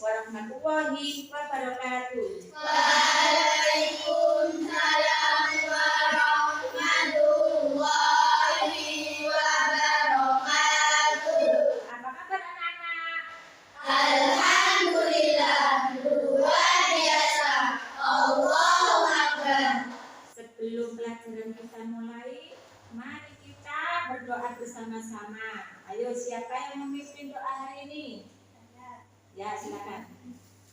warahmatullahi wabarakatuh. Waalaikumsalam warahmatullahi wabarakatuh. Apa kabar anak-anak? Alhamdulillah, luar biasa. Allahu Akbar. Sebelum pelajaran kita mulai, mari kita berdoa bersama-sama. Ayo, siapa yang memimpin doa hari ini? Ya, silakan.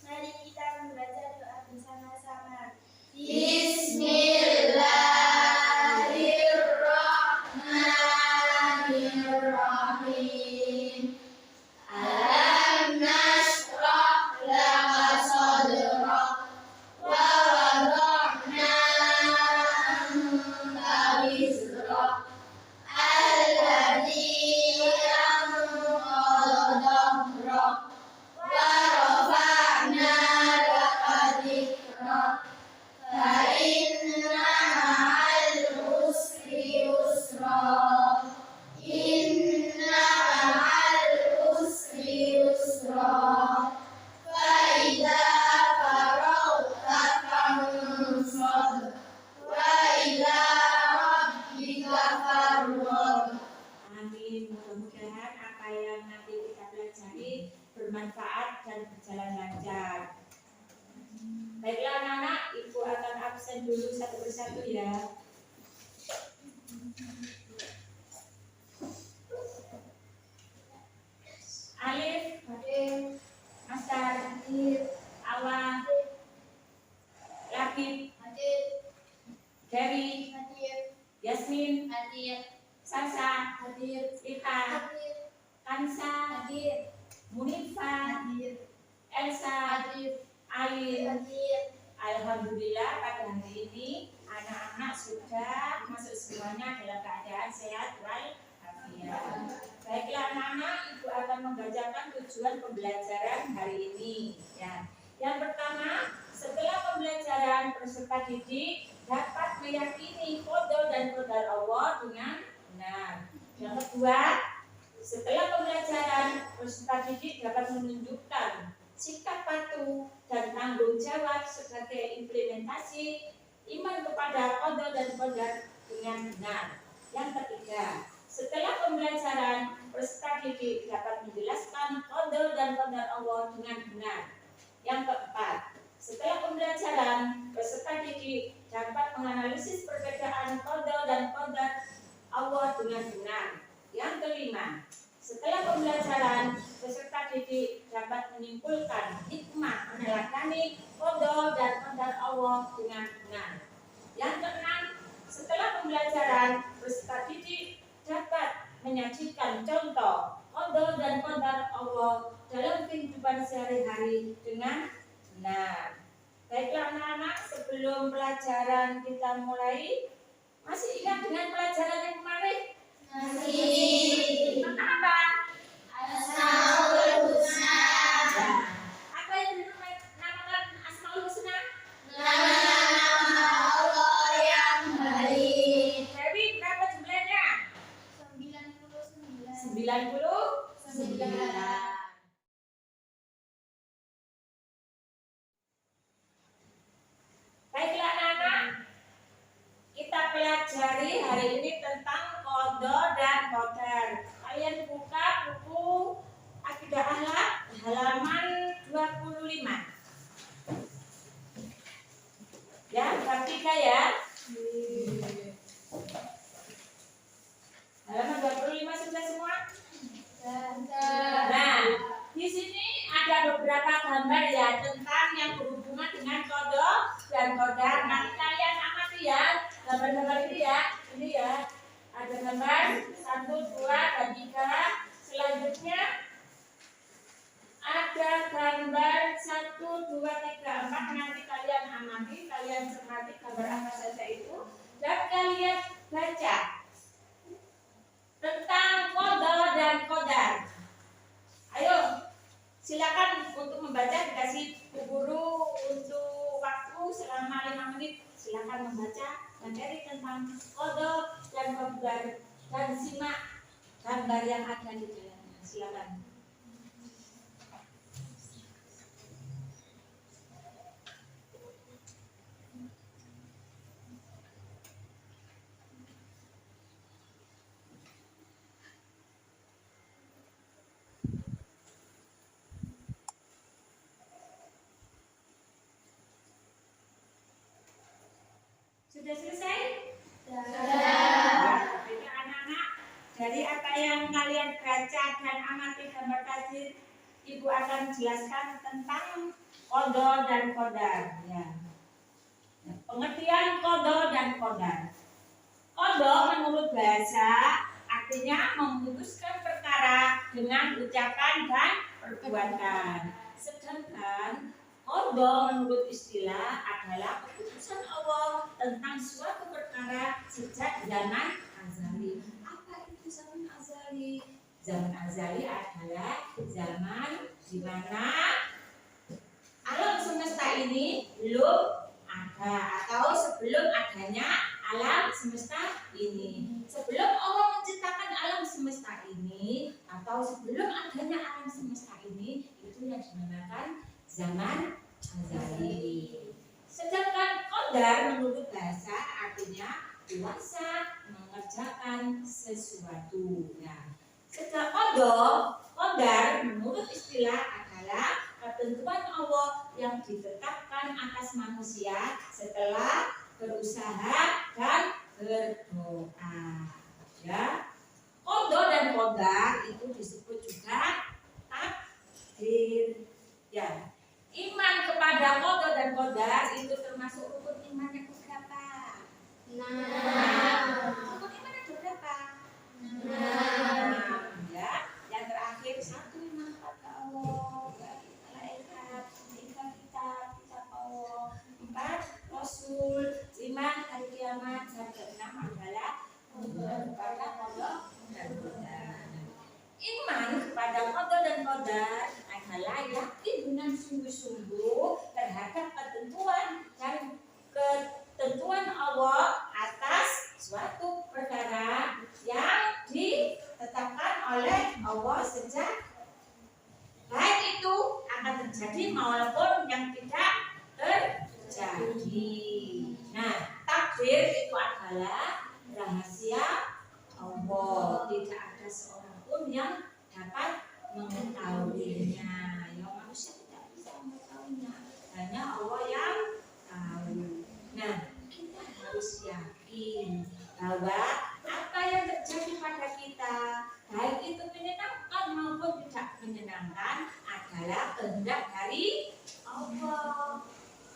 Mari kita membaca doa bersama-sama. Bismillahirrahmanirrahim. Alam nashrah laka sadrak wa wada'na anka wizrak alladzi anqadha dhahrak wa rafa'na laka dhikrak fa inna ma'al usri yusra inna ma'al usri yusra fa idza faragta fansab wa ila rabbika farghab. Amin. Mudah-mudahan apa yang nanti kita pelajari bermanfaat dan berjalan lancar. Baiklah anak-anak, Ibu akan absen dulu satu persatu ya. Alif, Hadir, Asar, hadir, Awa, Labib, hadir, Dewi, hadir, Yasmin, hadir, Sasa, hadir, Ika, hadir, Kansa, hadir, Munifa, hadir, Elsa, hadir, Ain. hadir. Alhamdulillah pada hari ini anak-anak sudah masuk semuanya dalam keadaan sehat walafiat. Baiklah anak-anak, Ibu akan membacakan tujuan pembelajaran hari ini. Ya. Yang pertama, setelah pembelajaran peserta didik dapat meyakini qada dan qadar Allah dengan benar. Yang kedua, setelah pembelajaran peserta didik dapat menunjukkan sikap patuh dan tanggung jawab sebagai implementasi iman kepada qada dan qadar dengan benar. Yang ketiga, setelah pembelajaran peserta didik dapat menjelaskan qada dan qadar Allah dengan benar. Yang keempat, setelah pembelajaran peserta didik dapat menganalisis perbedaan qada dan qadar Allah dengan benar. Yang kelima, setelah pembelajaran peserta didik dapat menyimpulkan hikmah meneladani qada dan qadar Allah dengan benar. Yang keenam, setelah pembelajaran peserta didik dapat menyajikan contoh qada dan qadar Allah dalam kehidupan sehari-hari dengan benar. Baiklah anak-anak, sebelum pelajaran kita mulai, masih ingat dengan pelajaran yang kemarin? Masih. Tentang apa? Asmaul Husna. Apa yang dinamakan Asmaul Husna? Nama-nama Allah yang baik. Dewi, berapa jumlahnya? 99. Baiklah anak-anak, kita pelajari hari ini tentang qada dan qadar. Kalian buka buku Akidah Akhlak halaman 25. Ya, bab 3 ya. Halaman 25 sudah semua? Nah, di sini ada beberapa gambar ya tentang yang berhubungan dengan qada dan qadar. Nanti kalian amati ya gambar-gambar ini ya. Ini ya. Ada gambar 1, 2, dan 3. Selanjutnya ada gambar 1, 2, 3, 4. Nanti kalian amati, kalian cermati gambar apa saja itu dan kalian baca tentang qada dan qadar. Ayo, silakan untuk membaca, dikasih Bu Guru untuk waktu selama 5 menit. Silakan membaca materi tentang qada dan qadar dan simak gambar yang ada di dalamnya. Silakan. dari apa yang kalian baca dan amati gambar tadi, Ibu akan jelaskan tentang qadha dan qadar. Ya. Pengertian qadha dan qadar. Qadha menurut bahasa artinya memutuskan perkara dengan ucapan dan perbuatan. Sedangkan qadha menurut istilah adalah keputusan Allah tentang suatu perkara sejak zaman azali. Apa itu zaman azali? Zaman azali adalah zaman di mana alam semesta ini belum ada atau sebelum adanya alam semesta ini. Sebelum Allah menciptakan alam semesta ini atau sebelum adanya alam semesta ini, itu yang dinamakan zaman azali. Sedangkan qadar menurut bahasa artinya kuasa mengerjakan sesuatu. Nah, sedangkan qadar menurut istilah adalah ketentuan Allah yang ditetapkan atas manusia setelah berusaha dan berdoa. Ya, qadha dan qadar itu disebut juga takdir. Ya, iman kepada qadha dan qadar itu termasuk rukun iman yang berapa? Rukun iman yang berapa? Ya, yang terakhir satu iman kepada Allah, malaikat, kitab Allah, 4 Rasul, 5 hari kiamat, dan ke-6 adalah kepada qadha dan qadar. Iman kepada qadha dan qadar adalah yakin dengan sungguh-sungguh terhadap ketentuan Allah atas suatu perkara yang ditetapkan oleh Allah sejak baik itu akan terjadi maupun yang tidak terjadi. Nah, takdir itu adalah rahasia Allah. Tidak ada seorang pun yang dapat mengetahuinya. Ya, manusia tidak bisa mengetahuinya. Hanya Allah yang tahu. Nah, kita harus yakin bahwa apa yang terjadi pada kita, baik itu menyenangkan maupun tidak menyenangkan, adalah kehendak dari Allah.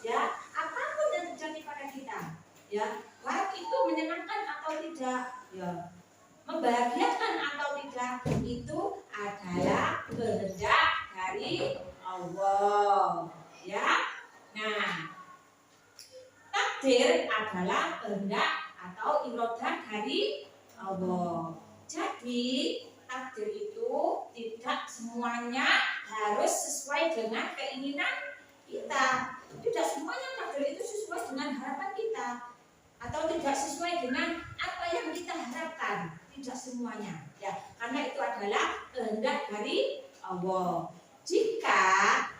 Ya, apapun yang terjadi pada kita, ya, baik itu menyenangkan atau tidak, ya, membahagiakan atau tidak, itu adalah kehendak dari Allah. Ya, nah, takdir adalah kehendak atau iradah dari Allah. Jadi takdir itu tidak semuanya harus sesuai dengan keinginan kita. Tidak semuanya takdir itu sesuai dengan harapan kita atau tidak sesuai dengan apa yang kita harapkan. Tidak semuanya, ya, karena itu adalah kehendak dari Allah. Jika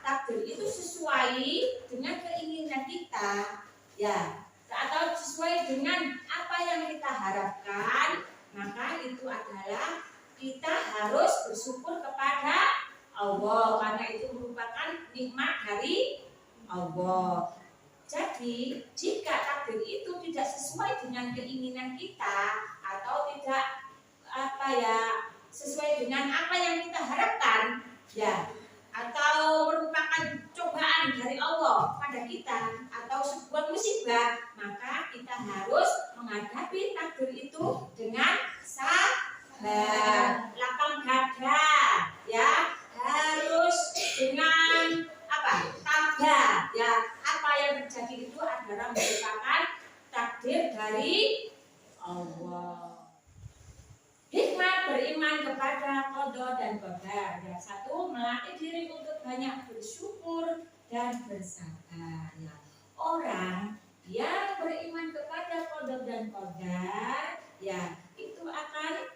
takdir itu sesuai dengan keinginan kita, ya, atau sesuai dengan apa yang kita harapkan, maka itu adalah kita harus bersyukur kepada Allah karena itu merupakan nikmat dari Allah. Jadi jika takdir itu tidak sesuai dengan keinginan kita atau tidak sesuai dengan apa yang kita harapkan, ya, atau merupakan cobaan dari Allah pada kita atau sebuah musibah, maka kita harus menghadapi takdir itu dengan sabar, lapang dada, ya, harus dengan tabah, ya, apa yang terjadi itu adalah merupakan takdir dari Allah. Hikmah beriman kepada qadha dan qadar. Ya, 1, melatih diri untuk banyak bersyukur dan bersabar. Ya, orang yang beriman kepada qadha dan qadar, ya, itu akan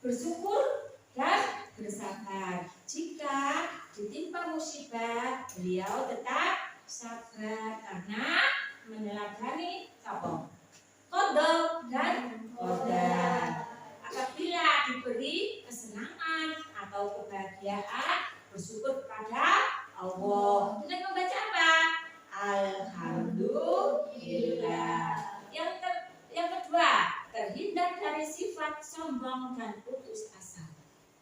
bersyukur dan bersabar. Jika ditimpa musibah, beliau tetap sabar karena meneladani qadha dan qadar. Apabila diberi kesenangan atau kebahagiaan, bersyukur kepada Allah dengan membaca apa? Alhamdulillah. Yang kedua, terhindar dari sifat sombong sombong dan putus asa.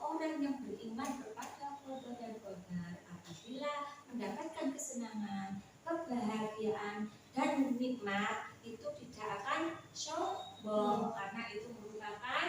Orang yang beriman kepada qada dan qadar apabila mendapatkan kesenangan, kebahagiaan dan nikmat itu tidak akan sombong karena itu merupakan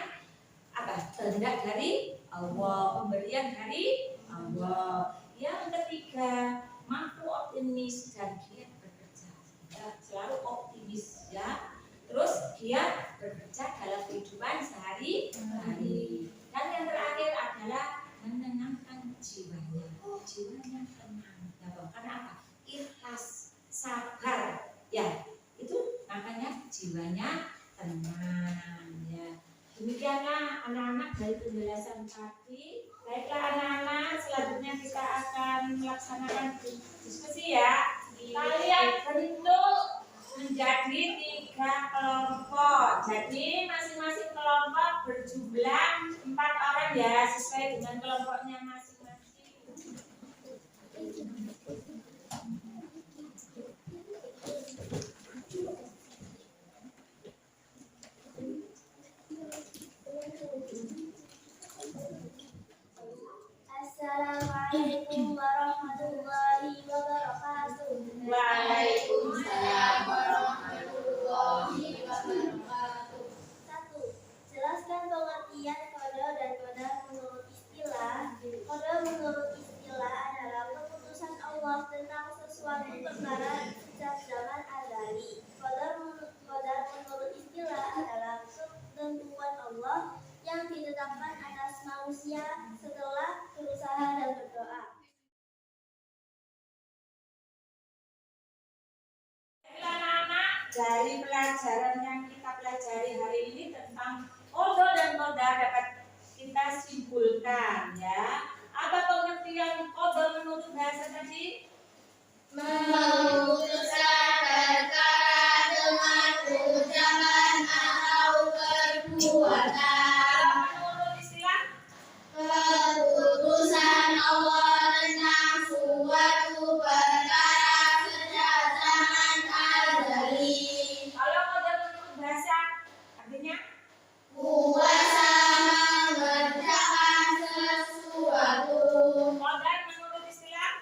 kehendak dari Allah, pemberian dari Allah. Yang ketiga, mampu optimis dan giat bekerja. Ya, selalu optimis ya. Terus giat bekerja dalam kehidupan sehari-hari. Dan yang terakhir adalah menenangkan jiwanya. Jiwanya tenang. Ya, karena apa? Ikhlas, sabar. Ya, itu makanya jiwanya tenang ya. Demikianlah anak-anak dari penjelasan tadi. Baiklah anak-anak, selanjutnya kita akan melaksanakan diskusi ya. Kalian bentuk menjadi 3 kelompok. Jadi masing-masing kelompok berjumlah 4 orang ya, sesuai dengan kelompoknya masing-masing. Assalamualaikum warahmatullahi wabarakatuh. Waalaikumsalam warahmatullahi wabarakatuh. 1. Jelaskan pengertian qada dan qadar menurut istilah. Qada menurut istilah adalah keputusan Allah tentang sesuatu perkara sejak zaman azali. Qadar menurut istilah adalah ketentuan Allah yang ditetapkan atas manusia setelah berusaha dan berdoa. Anak-anak, dari pelajaran yang kita pelajari hari ini tentang qada dan qadar dapat kita simpulkan ya. Apa pengertian qada menurut bahasa tadi? Memutuskan perkara dengan ucapan atau perbuatan. Menurut istilah Keputusan Allah tentang suatu perkara sejak zaman azali. kalau qada menurut bahasa artinya Kuasa mengerjakan sesuatu. qadar menurut istilah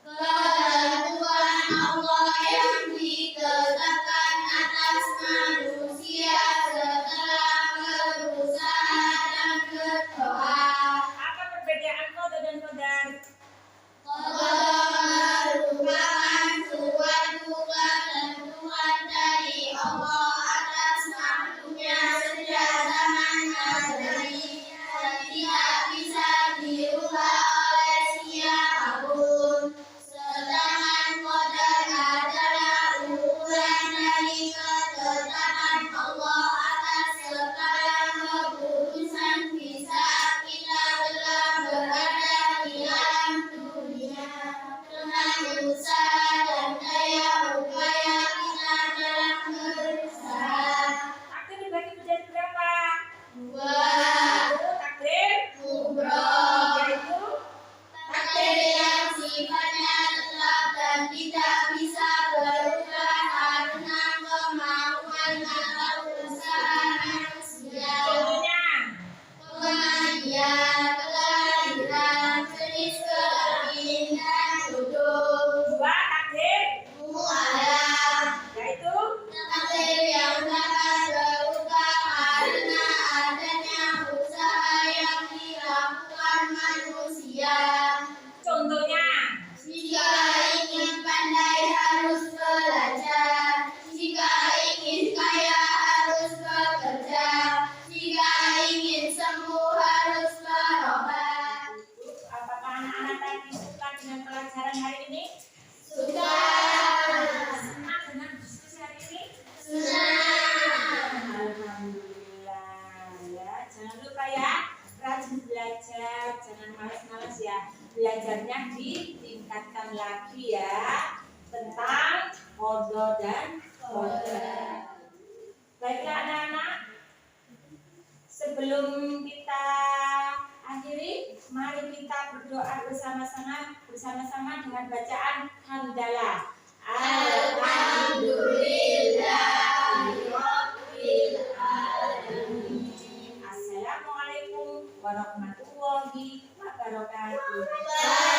Ketentuan Allah yang ditetapkan atas manusia setelah berusaha dan berdoa. apa perbedaan qada dan qadar? Qada merupakan suatu ketentuan dari Allah atas makhluknya sejak zaman azali dan tidak bisa dirubah oleh siapapun. Sedangkan qadar adalah ukuran dari ketetapan Allah atas segala keputusan di saat kita telah berada di alam dunia. Dengan usaha dan daya upaya kita dalam berusaha. Takdir dibagi menjadi berapa? 2. Takdir Kubro. yaitu Takdir yang sifatnya tetap dan tidak bisa berubah karena kemauan atau usaha manusia. contohnya Kematian, kelahiran, jenis kelamin, dan jodoh. 2 takdir Mualah. yaitu Takdir yang dapat berubah karena adanya usaha yang dilakukan manusia. contohnya Jika ingin pandai harus belajar. Jika ingin kaya harus bekerja. Jika ingin sembuh harus berobat. apakah anak-anak tadi suka dengan pelajaran hari ini? Suka. Senang dengan diskusi hari ini? Senang. Alhamdulillah ya. Jangan lupa ya, rajin belajar, jangan malas-malas ya. Belajarnya ditingkatkan lagi ya tentang qada dan qadar. Baiklah anak-anak, sebelum kita akhiri, mari kita berdoa bersama-sama dengan bacaan hamdalah. Alhamdulillahirabbil alamin. Assalamualaikum warahmatullahi wabarakatuh.